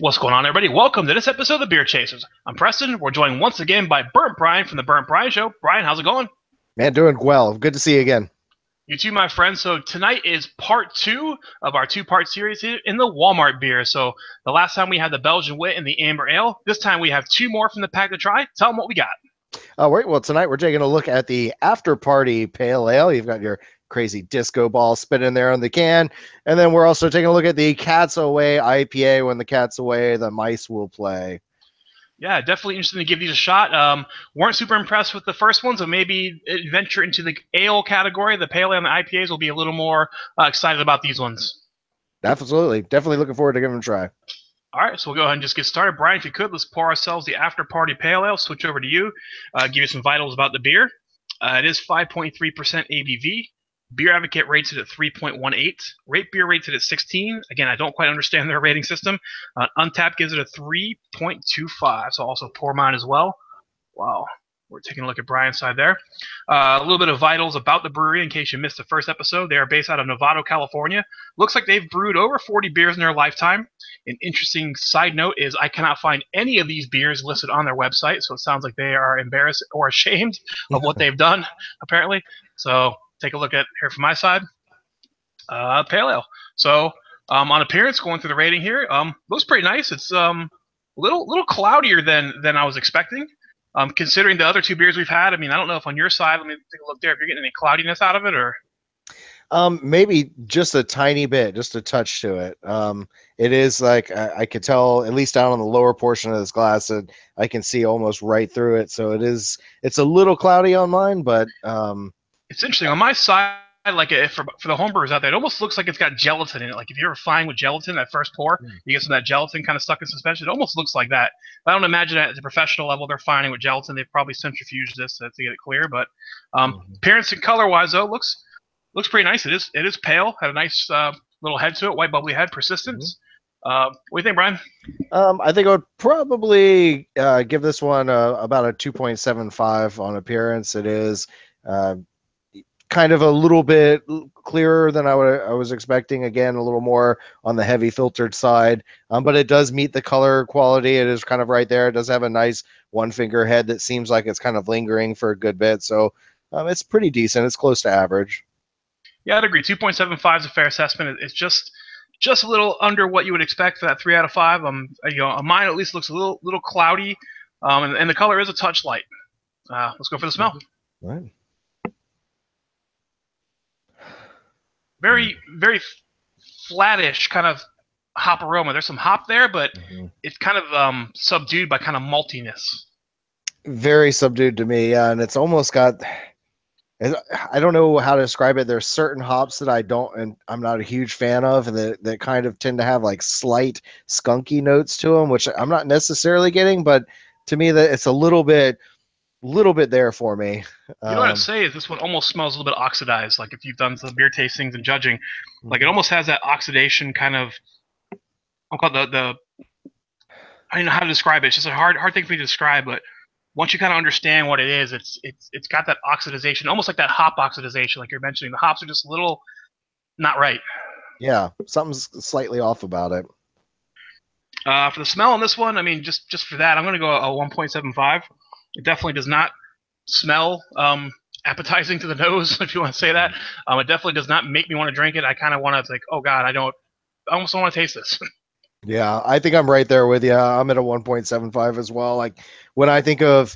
What's going on, everybody? Welcome to this episode of The Beer Chasers. I'm Preston. We're joined once again by Burnt Brian from The Burnt Brian Show. Brian, how's it going? Man, doing well. Good to see you again. You too, my friend. So tonight is part 2 of our 2-part series here in the Walmart beer. So the last time we had the Belgian Wit and the Amber Ale. This time we have 2 more from the pack to try. Tell them what we got. All right. Well, tonight we're taking a look at the After Party Pale Ale. You've got your crazy disco ball spinning there on the can. And then we're also taking a look at the Cat's Away IPA. When the cat's away, the mice will play. Yeah, definitely interesting to give these a shot. Weren't super impressed with the first one, so maybe venture into the ale category. The Pale Ale and the IPAs will be a little more excited about these ones. Absolutely. Definitely looking forward to giving them a try. All right, so we'll go ahead and just get started. Brian, if you could, let's pour ourselves the After Party Pale Ale. Switch over to you. Give you some vitals about the beer. It is 5.3% ABV. Beer Advocate rates it at 3.18. Rate Beer rates it at 16. Again, I don't quite understand their rating system. Untapped gives it a 3.25, so also pour mine as well. Wow. We're taking a look at Brian's side there. A little bit of vitals about the brewery in case you missed the first episode. They are based out of Novato, California. Looks like they've brewed over 40 beers in their lifetime. An interesting side note is I cannot find any of these beers listed on their website, so it sounds like they are embarrassed or ashamed of what they've done, apparently. So take a look at here from my side. Pale Ale. So on appearance, going through the rating here, looks pretty nice. It's little cloudier than I was expecting. Considering the other 2 beers we've had, I mean, I don't know if on your side, let me take a look there, if you're getting any cloudiness out of it, or... Maybe just a tiny bit, just a touch to it. It is like, I could tell, at least down on the lower portion of this glass, that I can see almost right through it. So it's a little cloudy on mine, but... It's interesting. On my side, like for the homebrewers out there, it almost looks like it's got gelatin in it. Like if you're ever flying with gelatin, that first pour, you get some of that gelatin kind of stuck in suspension. It almost looks like that. I don't imagine at the professional level they're finding with gelatin. They've probably centrifuged this to get it clear. But appearance and color-wise, though, looks pretty nice. It is pale. Had a nice little head to it, white bubbly head, persistence. What do you think, Brian? I think I would probably give this one about a 2.75 on appearance. It is kind of a little bit clearer than I was expecting. Again, a little more on the heavy filtered side, but it does meet the color quality. It is kind of right there. It does have a nice 1-finger head that seems like it's kind of lingering for a good bit. So it's pretty decent. It's close to average. Yeah, I'd agree. 2.75 is a fair assessment. It's just a little under what you would expect for that 3 out of 5. Mine at least looks a little cloudy, and the color is a touch light. Let's go for the smell. All right. Very, very flattish kind of hop aroma. There's some hop there, but it's kind of subdued by kind of maltiness. Very subdued to me, yeah. And it's almost got, I don't know how to describe it. There's certain hops that I'm not a huge fan of, and that kind of tend to have like slight skunky notes to them, which I'm not necessarily getting, but to me that it's a little bit there for me. You know what I'd say is this one almost smells a little bit oxidized. Like if you've done some beer tastings and judging, like it almost has that oxidation kind of. I'll call it I don't know how to describe it. It's just a hard thing for me to describe. But once you kind of understand what it is, it's got that oxidization, almost like that hop oxidization, like you're mentioning. The hops are just a little not right. Yeah, something's slightly off about it. For the smell on this one, I mean, just for that, I'm going to go a 1.75. It definitely does not smell appetizing to the nose, if you want to say that. It definitely does not make me want to drink it. I kind of want to like, oh God, I almost don't want to taste this. Yeah, I think I'm right there with you. I'm at a 1.75 as well. Like when I think of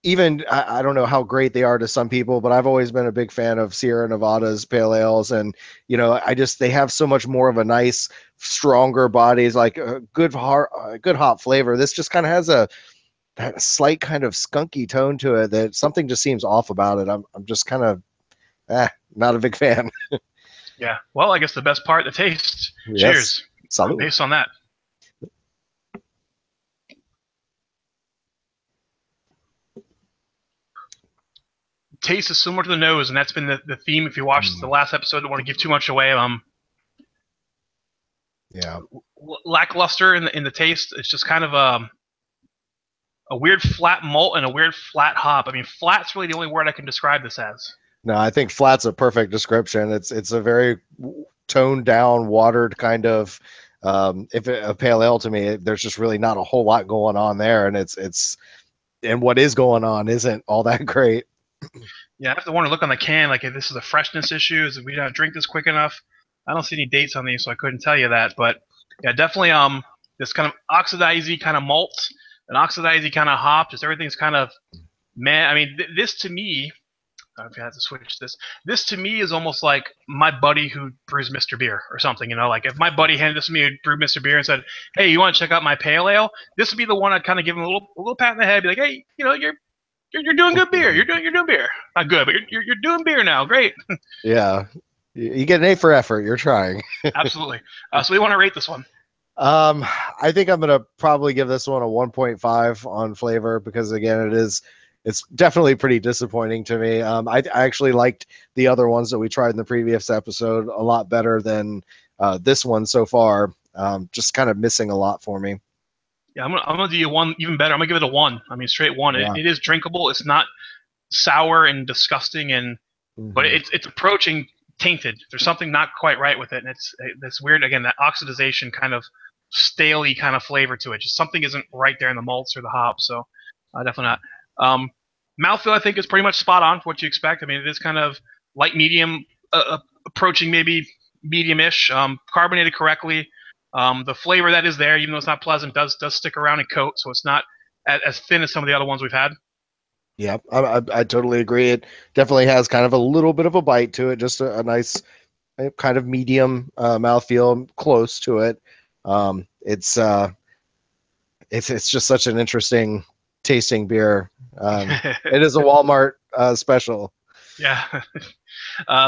even, I don't know how great they are to some people, but I've always been a big fan of Sierra Nevada's pale ales. And, they have so much more of a nice, stronger bodies, like a good hop flavor. This just kind of has that slight kind of skunky tone to it that something just seems off about it. I'm just kind of not a big fan. Yeah. Well, I guess the best part, the taste. Yes. Cheers. Salud. Based on that. Taste is similar to the nose, and that's been the theme. If you watched the last episode, don't want to give too much away. Yeah. Lackluster in the taste. It's just kind of a weird flat malt and a weird flat hop. I mean, flat's really the only word I can describe this as. No, I think flat's a perfect description. It's a very toned down, watered kind of If a pale ale to me, there's just really not a whole lot going on there, and and what is going on isn't all that great. Yeah, I have to want to look on the can, like if this is a freshness issue, is if we don't drink this quick enough. I don't see any dates on these, so I couldn't tell you that. But yeah, definitely this kind of oxidizey kind of malt, an oxidizey kind of hop, just everything's kind of man. I mean, this to me, I've had to switch this. This to me is almost like my buddy who brews Mr. Beer or something. You know, like if my buddy handed this to me, who brewed Mr. Beer, and said, "Hey, you want to check out my pale ale?" This would be the one I'd kind of give him a little pat in the head, be like, "Hey, you know, you're doing good beer. You're doing beer. Not good, but you're doing beer now. Great." Yeah, you get an A for effort. You're trying. Absolutely. So we want to rate this one. I think I'm gonna probably give this one a 1.5 on flavor because again, it's definitely pretty disappointing to me. I actually liked the other ones that we tried in the previous episode a lot better than this one so far. Just kind of missing a lot for me. Yeah, I'm gonna do you one even better. I'm gonna give it a 1. I mean, straight 1. Yeah. It is drinkable. It's not sour and disgusting, but it's approaching tainted. There's something not quite right with it, and it's weird. Again, that oxidization kind of staley kind of flavor to it. Just something isn't right there in the malts or the hops. So definitely not. Mouthfeel, I think, is pretty much spot on for what you expect. I mean, it is kind of light medium, approaching maybe medium-ish, carbonated correctly. The flavor that is there, even though it's not pleasant, does stick around and coat, so it's not as thin as some of the other ones we've had. Yeah, I totally agree. It definitely has kind of a little bit of a bite to it, just a nice kind of medium mouthfeel, close to it. It's just such an interesting tasting beer. It is a Walmart special. Yeah.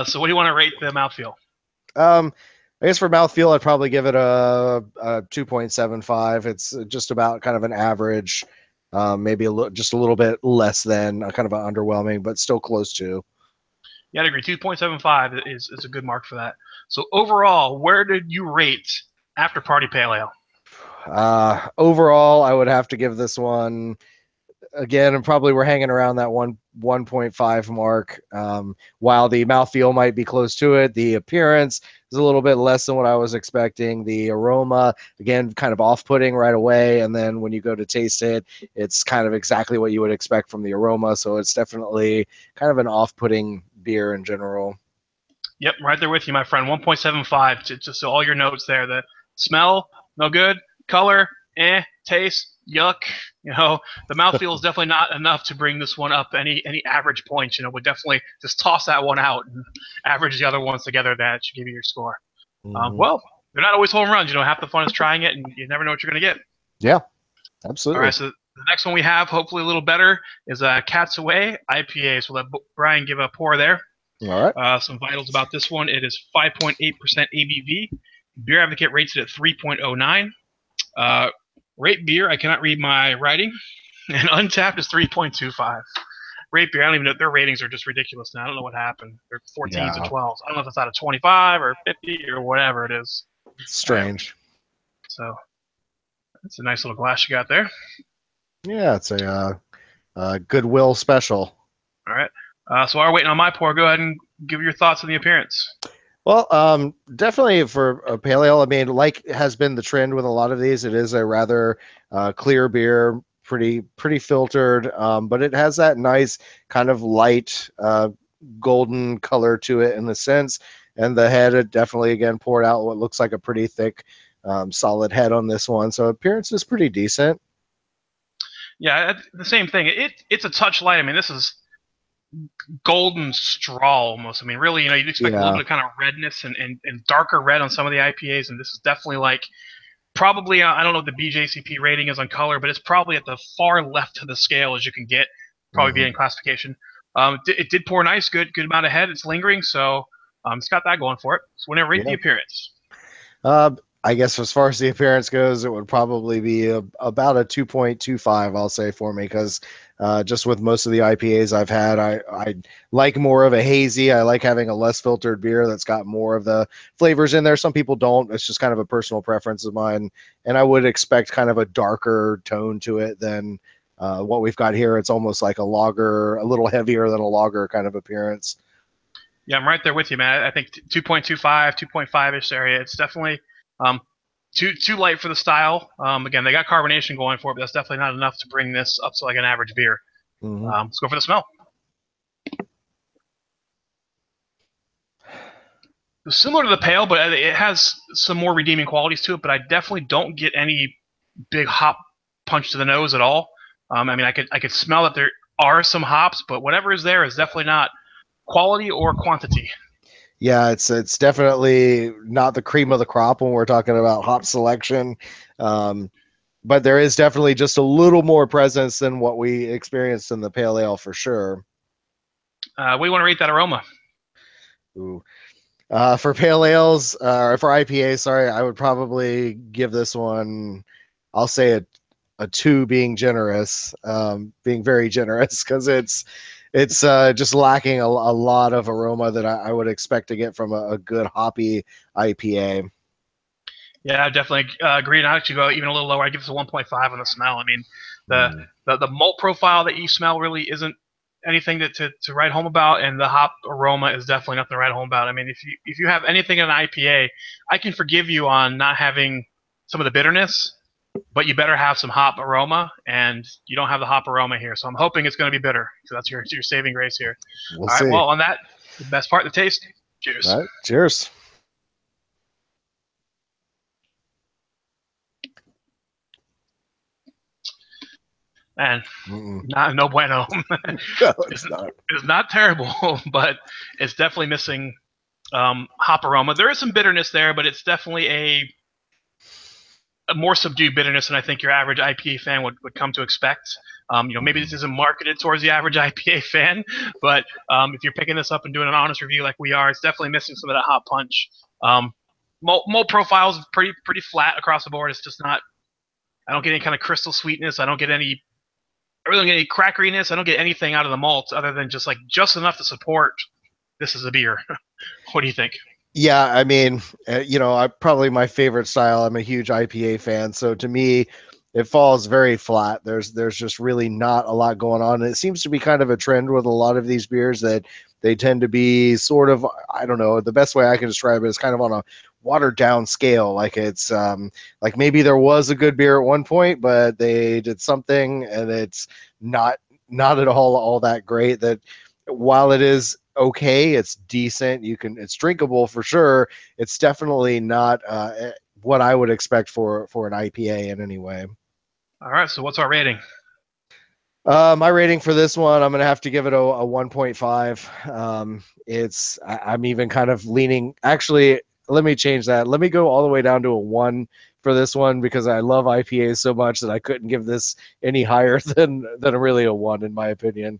So what do you want to rate the mouthfeel? I guess for mouthfeel, I'd probably give it a 2.75. It's just about kind of an average, maybe just a little bit less than kind of an underwhelming, but still close to. Yeah, I'd agree. 2.75 is a good mark for that. So overall, where did you rate After Party Pale Ale? Overall, I would have to give this one again, and probably we're hanging around that 1.5 mark. While the mouthfeel might be close to it, the appearance is a little bit less than what I was expecting. The aroma, again, kind of off-putting right away, and then when you go to taste it, it's kind of exactly what you would expect from the aroma. So it's definitely kind of an off-putting beer in general. Yep, right there with you, my friend. 1.75. Just all your notes there. The smell, no good. Color, taste, yuck. You know, the mouthfeel is definitely not enough to bring this one up any average points. You know, would definitely just toss that one out and average the other ones together. That should give you your score. Well, they're not always home runs. You know, half the fun is trying it, and you never know what you're going to get. Yeah, absolutely. All right, so the next one we have, hopefully a little better, is Cat's Away IPA. So let Brian give a pour there. All right. Some vitals about this one. It is 5.8% ABV. Beer Advocate rates it at 3.09. Rate beer, I cannot read my writing. And Untapped is 3.25. Rate beer, I don't even know. Their ratings are just ridiculous now. I don't know what happened. They're 14s and 12s. I don't know if it's out of 25 or 50 or whatever it is. Strange. So it's a nice little glass you got there. Yeah, it's a Goodwill special. All right. So while we're waiting on my pour, go ahead and give your thoughts on the appearance. Well, definitely for a pale ale. I mean, like has been the trend with a lot of these. It is a rather clear beer, pretty filtered, but it has that nice kind of light golden color to it in the sense. And the head, it definitely again poured out what looks like a pretty thick, solid head on this one. So appearance is pretty decent. Yeah, the same thing. It's a touch light. I mean, this is golden straw almost. I mean, really, you know, you'd expect a little bit of kind of redness and darker red on some of the IPAs, and this is definitely like probably I don't know what the BJCP rating is on color, but it's probably at the far left of the scale as you can get, probably be in classification. It did pour nice, good amount of head. It's lingering, so it's got that going for it. So whenever rate the appearance. I guess as far as the appearance goes, it would probably be about a 2.25, I'll say, for me, because just with most of the IPAs I've had, I like more of a hazy. I like having a less filtered beer that's got more of the flavors in there. Some people don't. It's just kind of a personal preference of mine, and I would expect kind of a darker tone to it than what we've got here. It's almost like a lager, a little heavier than a lager kind of appearance. Yeah, I'm right there with you, man. I think 2.25, 2.5-ish area. It's definitely too light for the style. Again, they got carbonation going for it, but that's definitely not enough to bring this up to like an average beer. Let's go for the smell. It's similar to the pale, but it has some more redeeming qualities to it. But I definitely don't get any big hop punch to the nose at all. I mean, I could smell that there are some hops, but whatever is there is definitely not quality or quantity. Yeah, it's definitely not the cream of the crop when we're talking about hop selection. But there is definitely just a little more presence than what we experienced in the pale ale for sure. What do you want to rate that aroma? Ooh. For pale ales, or for IPA, sorry, I would probably give this one, I'll say a 2 being generous, being very generous, because it's just lacking a lot of aroma that I would expect to get from a good hoppy IPA. Yeah, I definitely agree. And I actually go even a little lower. I give this a 1.5 on the smell. I mean, the malt profile that you smell really isn't anything to write home about, and the hop aroma is definitely nothing to write home about. I mean, if you have anything in an IPA, I can forgive you on not having some of the bitterness, but you better have some hop aroma, and you don't have the hop aroma here. So I'm hoping it's going to be bitter. So that's your saving grace here. We'll All right. see. Well, on that, the best part, the taste. Cheers. All right, cheers. Man, no bueno. No, it's not. It's not terrible, but it's definitely missing hop aroma. There is some bitterness there, but it's definitely a more subdued bitterness than I think your average IPA fan would come to expect. Maybe this isn't marketed towards the average IPA fan, but if you're picking this up and doing an honest review like we are, it's definitely missing some of that hop punch. Malt profile is pretty flat across the board. It's just not. I don't get any kind of crystal sweetness. I really don't get any crackeriness. I don't get anything out of the malt other than just enough to support this is a beer. What do you think? Yeah, I mean, probably my favorite style. I'm a huge IPA fan, so to me, it falls very flat. There's just really not a lot going on. And it seems to be kind of a trend with a lot of these beers that they tend to be sort of, I don't know, the best way I can describe it is kind of on a watered down scale. Like it's like maybe there was a good beer at one point, but they did something and it's not at all that great. That while it is okay, it's decent, it's drinkable for sure, it's definitely not what I would expect for an IPA in any way. All right, so what's our rating? My rating for this one, I'm gonna have to give it a 1.5. I'm even kind of leaning, actually, let me change that, let me go all the way down to a 1 for this one, because I love IPAs so much that I couldn't give this any higher than really a 1 in my opinion.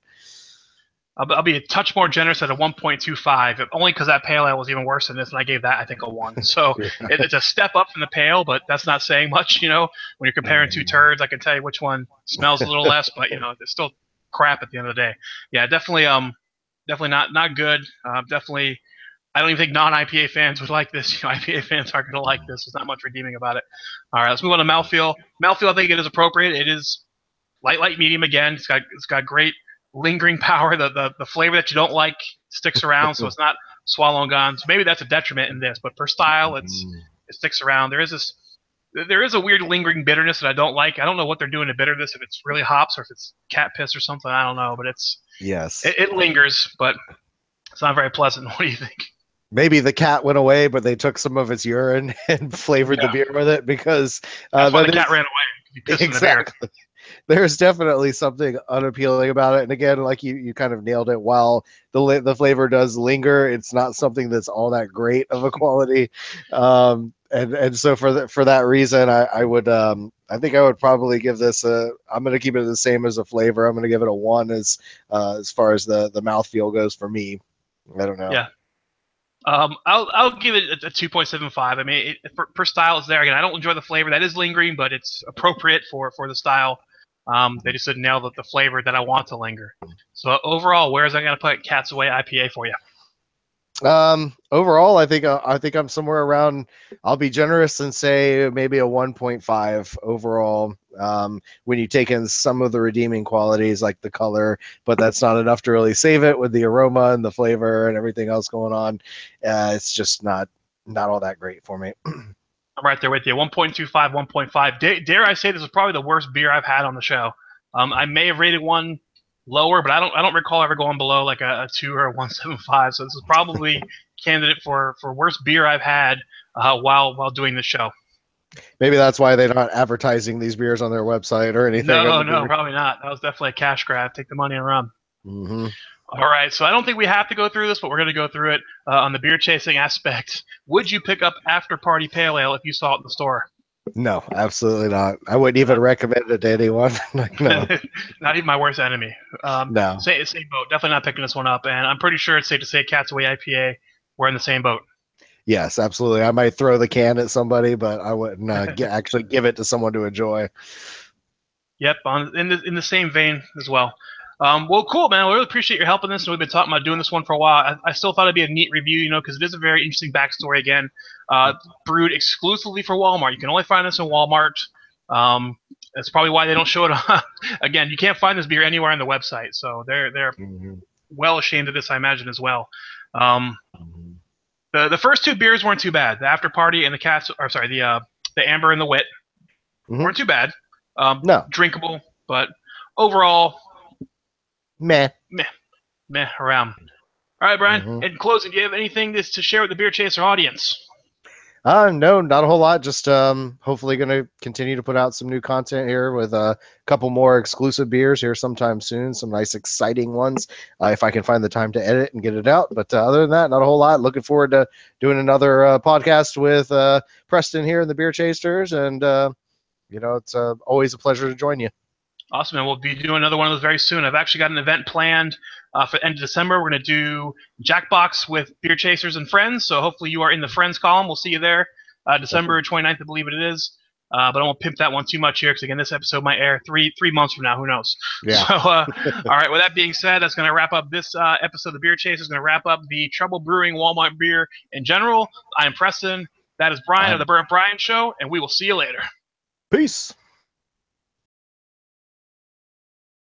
I'll be a touch more generous at a 1.25, only because that pale ale was even worse than this, and I gave that, I think, a 1. So it's a step up from the pale, but that's not saying much, When you're comparing two turds, I can tell you which one smells a little less, but, it's still crap at the end of the day. Yeah, definitely not good. Definitely, I don't even think non-IPA fans would like this. IPA fans aren't going to like this. There's not much redeeming about it. All right, let's move on to mouthfeel. Mouthfeel, I think it is appropriate. It is light medium again. It's got great lingering power. The flavor that you don't like sticks around, so it's not swallow and gone. So maybe that's a detriment in this, but per style, it sticks around. There is a weird lingering bitterness that I don't like. I don't know what they're doing to bitter this, if it's really hops or if it's cat piss or something. I don't know, but it lingers, but it's not very pleasant. What do you think? Maybe the cat went away, but they took some of its urine and flavored the beer with it, because that's why the cat ran away. He pissed exactly. in the beer. There's definitely something unappealing about it, and again, like you kind of nailed it. While the flavor does linger, it's not something that's all that great of a quality. And so for that reason, I would I think I would probably give this I'm going to keep it the same as a flavor. I'm going to give it a 1 as far as the mouthfeel goes for me. I don't know. Yeah. I'll give it a 2.75. I mean, per style, it's there. Again, I don't enjoy the flavor. That is lingering, but it's appropriate for the style. They just didn't nail the flavor that I want to linger. So overall, where is I going to put Cat's Away IPA for you? Overall, I think I'm somewhere around, I'll be generous and say maybe a 1.5 overall. When you take in some of the redeeming qualities like the color, but that's not enough to really save it with the aroma and the flavor and everything else going on. It's just not all that great for me. I'm right there with you. 1.25, 1.5. Dare I say this is probably the worst beer I've had on the show. I may have rated one lower, but I don't recall ever going below like a 2 or a 1.75. So this is probably candidate for worst beer I've had while doing this show. Maybe that's why they're not advertising these beers on their website or anything. No, probably not. That was definitely a cash grab. Take the money and run. Mm-hmm. All right, so I don't think we have to go through this, but we're going to go through it on the beer chasing aspect. Would you pick up After Party Pale Ale if you saw it in the store? No, absolutely not. I wouldn't even recommend it to anyone. No. Not even my worst enemy. No. Same boat. Definitely not picking this one up, and I'm pretty sure it's safe to say Cat's Away IPA. We're in the same boat. Yes, absolutely. I might throw the can at somebody, but I wouldn't actually give it to someone to enjoy. Yep, in the same vein as well. Well, cool, man. We really appreciate your help in this, and we've been talking about doing this one for a while. I still thought it'd be a neat review, because it is a very interesting backstory. Again, brewed exclusively for Walmart. You can only find this in Walmart. That's probably why they don't show it on. Again, you can't find this beer anywhere on the website, so they're well ashamed of this, I imagine, as well. The first two beers weren't too bad. The After Party and the Amber and the Wit weren't too bad. No. Drinkable, but overall, meh around. All right, Brian. In closing, do you have anything to share with the Beer Chaser audience? No, not a whole lot. Just hopefully going to continue to put out some new content here with a couple more exclusive beers here sometime soon. Some nice, exciting ones if I can find the time to edit and get it out. But other than that, not a whole lot. Looking forward to doing another podcast with Preston here in the Beer Chasers. And, it's always a pleasure to join you. Awesome, and we'll be doing another one of those very soon. I've actually got an event planned for the end of December. We're going to do Jackbox with Beer Chasers and Friends, so hopefully you are in the Friends column. We'll see you there December 29th, I believe it is. But I won't pimp that one too much here because, again, this episode might air three months from now. Who knows? Yeah. So, all right, with that being said, that's going to wrap up this episode of the Beer Chasers. Going to wrap up the Trouble Brewing Walmart beer in general. I am Preston. That is Brian of the Burnt Brian Show, and we will see you later. Peace.